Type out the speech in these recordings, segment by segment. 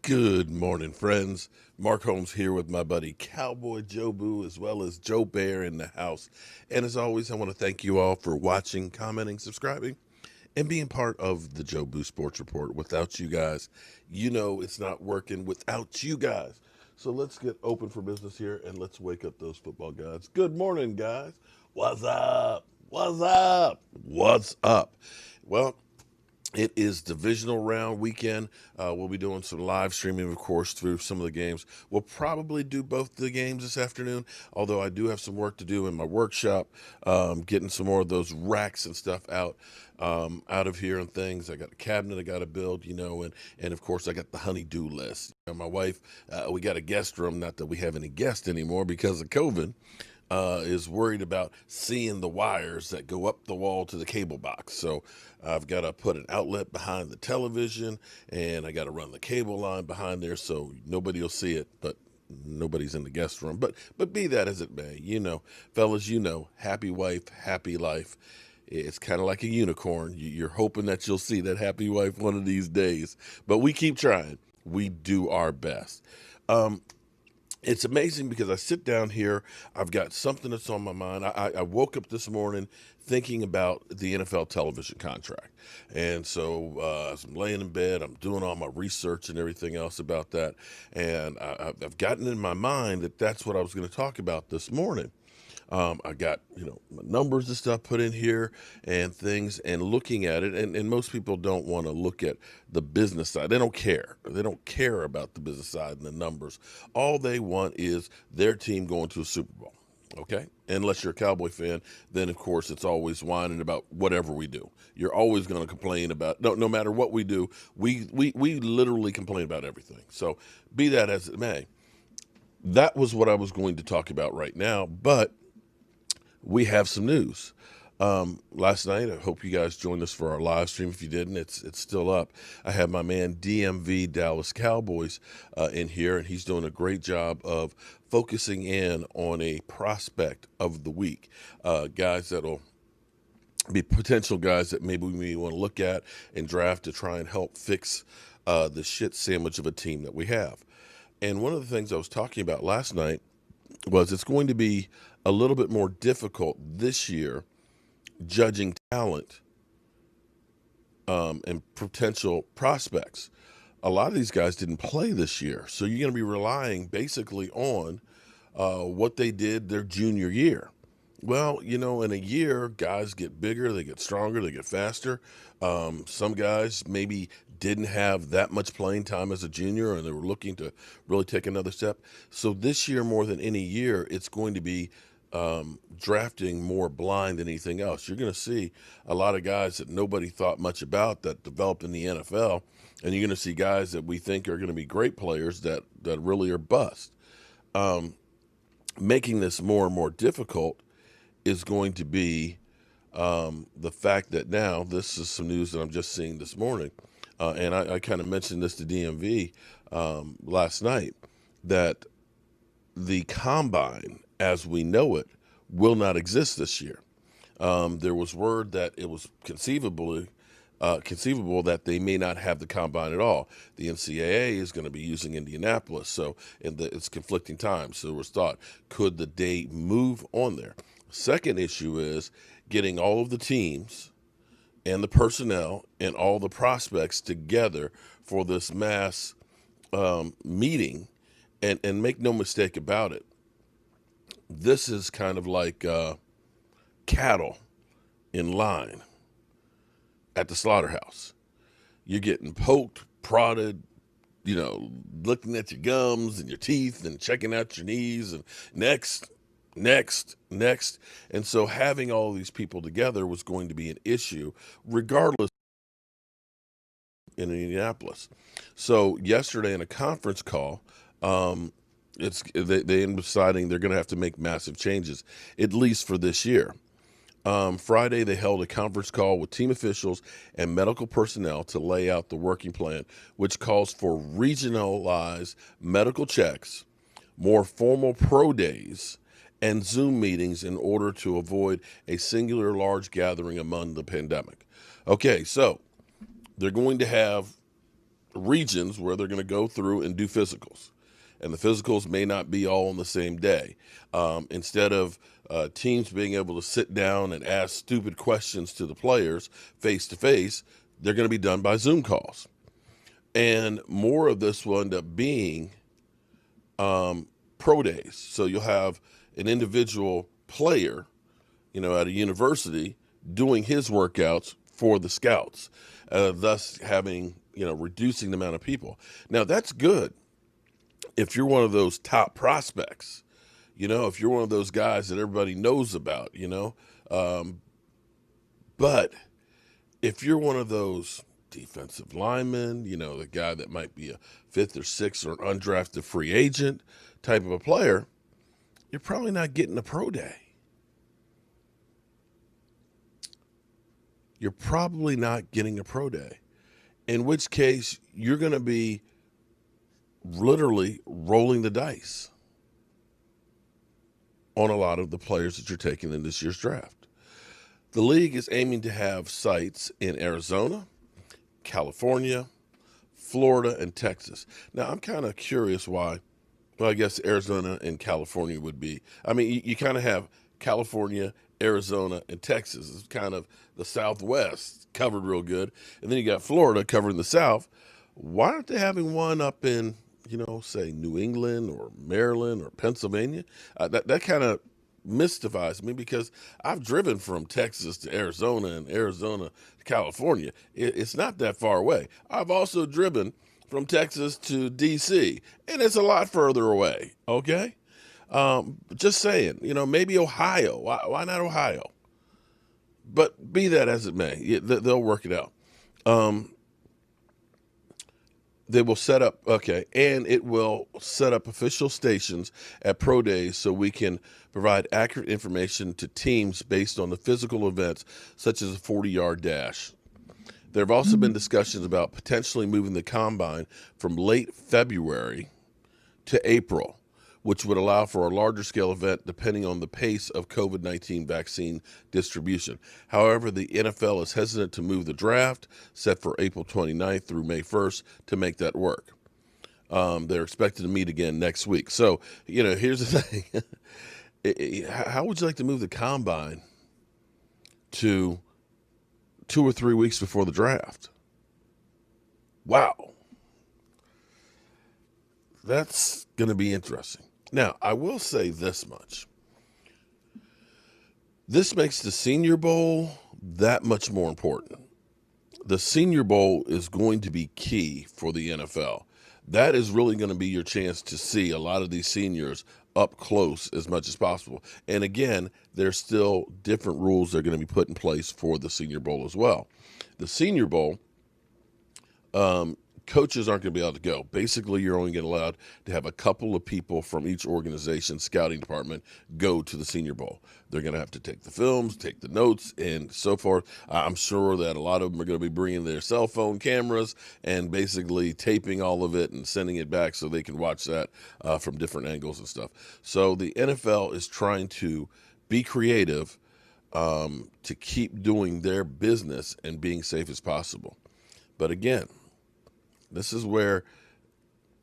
Good morning, friends. Mark Holmes here with my buddy Cowboy Joe Boo, as well as Joe Bear in the house. And as always, I want to thank you all for watching, commenting, subscribing, and being part of the Joe Boo Sports Report. Without you guys, you know it's not working without you guys. So let's get open for business here and let's wake up those football gods. Good morning, guys. What's up? What's up? What's up? Well, it is divisional round weekend. We'll be doing some live streaming, of course, through some of the games. We'll probably do both the games this afternoon, although I do have some work to do in my workshop, getting some more of those racks and stuff out of here and things. I got a cabinet I got to build, and of course I got the honey-do list. My wife, we got a guest room, not that we have any guests anymore because of COVID. Is worried about seeing the wires that go up the wall to the cable box. So I've got to put an outlet behind the television, and I got to run the cable line behind there so nobody will see it, but nobody's in the guest room. But be that as it may, fellas, happy wife, happy life. It's kind of like a unicorn. You're hoping that you'll see that happy wife one of these days, but we keep trying. We do our best. It's amazing because I sit down here, I've got something that's on my mind. I woke up this morning thinking about the NFL television contract. And so as I'm laying in bed, I'm doing all my research and everything else about that. And I've gotten in my mind that that's what I was going to talk about this morning. I got, my numbers and stuff put in here and things and looking at it. And most people don't want to look at the business side. They don't care. They don't care about the business side and the numbers. All they want is their team going to a Super Bowl. Okay. Unless you're a Cowboy fan, then of course it's always whining about whatever we do. You're always going to complain about, no matter what we do, we literally complain about everything. So be that as it may, that was what I was going to talk about right now, but we have some news. Last night, I hope you guys joined us for our live stream. If you didn't, it's still up. I have my man DMV Dallas Cowboys in here, and he's doing a great job of focusing in on a prospect of the week. Guys that'll be potential guys that maybe we may want to look at and draft to try and help fix the shit sandwich of a team that we have. And one of the things I was talking about last night was it's going to be a little bit more difficult this year judging talent and potential prospects. A lot of these guys didn't play this year, so you're going to be relying basically on what they did their junior year. Well, in a year, guys get bigger, they get stronger, they get faster. Some guys maybe didn't have that much playing time as a junior and they were looking to really take another step. So this year, more than any year, it's going to be drafting more blind than anything else. You're going to see a lot of guys that nobody thought much about that developed in the NFL, and you're going to see guys that we think are going to be great players that really are bust. Making this more and more difficult is going to be the fact that now, this is some news that I'm just seeing this morning, and I kind of mentioned this to DMV last night, that the combine, as we know it, will not exist this year. There was word that it was conceivable that they may not have the combine at all. The NCAA is going to be using Indianapolis, so it's conflicting times. So there was thought, could the date move on there? Second issue is getting all of the teams and the personnel and all the prospects together for this mass meeting. And make no mistake about it, this is kind of like cattle in line at the slaughterhouse. You're getting poked, prodded, looking at your gums and your teeth and checking out your knees and next. And so having all these people together was going to be an issue regardless in Indianapolis. So yesterday in a conference call, they ended up deciding they're going to have to make massive changes, at least for this year. Friday, they held a conference call with team officials and medical personnel to lay out the working plan, which calls for regionalized medical checks, more formal pro days, and Zoom meetings in order to avoid a singular large gathering among the pandemic. Okay, so they're going to have regions where they're going to go through and do physicals. And the physicals may not be all on the same day. Instead of teams being able to sit down and ask stupid questions to the players face to face, they're going to be done by Zoom calls. And more of this will end up being pro days. So you'll have an individual player, at a university doing his workouts for the scouts, thus having, reducing the amount of people. Now, that's good if you're one of those top prospects, if you're one of those guys that everybody knows about, but if you're one of those defensive linemen, the guy that might be a fifth or sixth or undrafted free agent type of a player, you're probably not getting a pro day. You're probably not getting a pro day, in which case you're going to be literally rolling the dice on a lot of the players that you're taking in this year's draft. The league is aiming to have sites in Arizona, California, Florida, and Texas. Now, I'm kind of curious why. Well, I guess Arizona and California would be. I mean, you kind of have California, Arizona, and Texas. It's kind of the Southwest covered real good. And then you got Florida covering the South. Why aren't they having one up in, say New England or Maryland or Pennsylvania? That kind of mystifies me, because I've driven from Texas to Arizona and Arizona to California. It's not that far away. I've also driven from Texas to DC, and it's a lot further away. Okay. Just saying, maybe Ohio. Why not Ohio? But be that as it may, they'll work it out. They will set up, and it will set up official stations at pro days so we can provide accurate information to teams based on the physical events, such as a 40-yard dash. There have also been discussions about potentially moving the combine from late February to April, which would allow for a larger scale event depending on the pace of COVID-19 vaccine distribution. However, the NFL is hesitant to move the draft, set for April 29th through May 1st, to make that work. They're expected to meet again next week. So, here's the thing. How would you like to move the combine to 2 or 3 weeks before the draft? Wow. That's going to be interesting. Now, I will say this much. This makes the Senior Bowl that much more important. The Senior Bowl is going to be key for the NFL. That is really going to be your chance to see a lot of these seniors up close as much as possible. And again, there's still different rules that are going to be put in place for the Senior Bowl as well. The Senior Bowl, coaches aren't going to be able to go. Basically, you're only getting allowed to have a couple of people from each organization, scouting department, go to the Senior Bowl. They're going to have to take the films, take the notes, and so forth. I'm sure that a lot of them are going to be bringing their cell phone cameras and basically taping all of it and sending it back so they can watch that from different angles and stuff. So the NFL is trying to be creative to keep doing their business and being safe as possible. But again, this is where,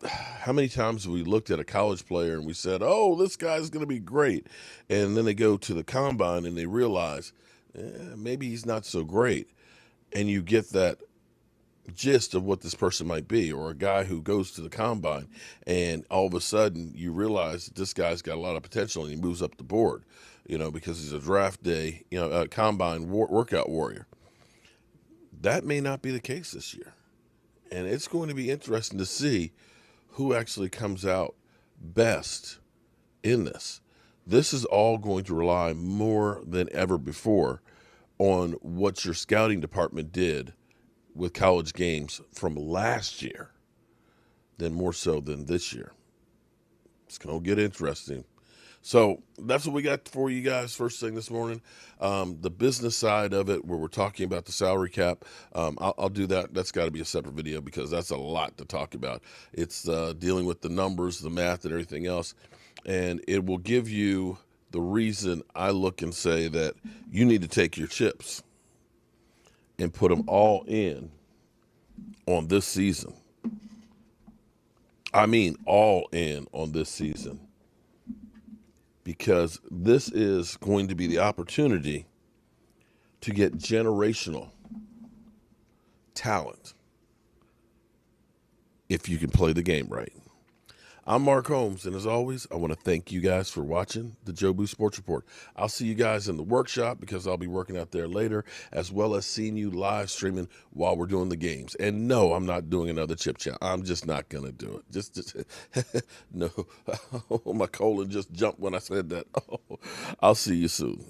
how many times have we looked at a college player and we said, oh, this guy's going to be great. And then they go to the combine and they realize, maybe he's not so great. And you get that gist of what this person might be. Or a guy who goes to the combine and all of a sudden you realize that this guy's got a lot of potential and he moves up the board, because he's a draft day, a combine workout warrior. That may not be the case this year. And it's going to be interesting to see who actually comes out best in this. This is all going to rely more than ever before on what your scouting department did with college games from last year, than more so than this year. It's going to get interesting. So that's what we got for you guys first thing this morning. The business side of it, where we're talking about the salary cap, I'll do that. That's got to be a separate video because that's a lot to talk about. It's dealing with the numbers, the math, and everything else. And it will give you the reason I look and say that you need to take your chips and put them all in on this season. I mean, all in on this season, because this is going to be the opportunity to get generational talent if you can play the game right. I'm Mark Holmes, and as always, I want to thank you guys for watching the Jobu Sports Report. I'll see you guys in the workshop because I'll be working out there later, as well as seeing you live streaming while we're doing the games. And no, I'm not doing another chip chat. I'm just not going to do it. Just no. My colon just jumped when I said that. I'll see you soon.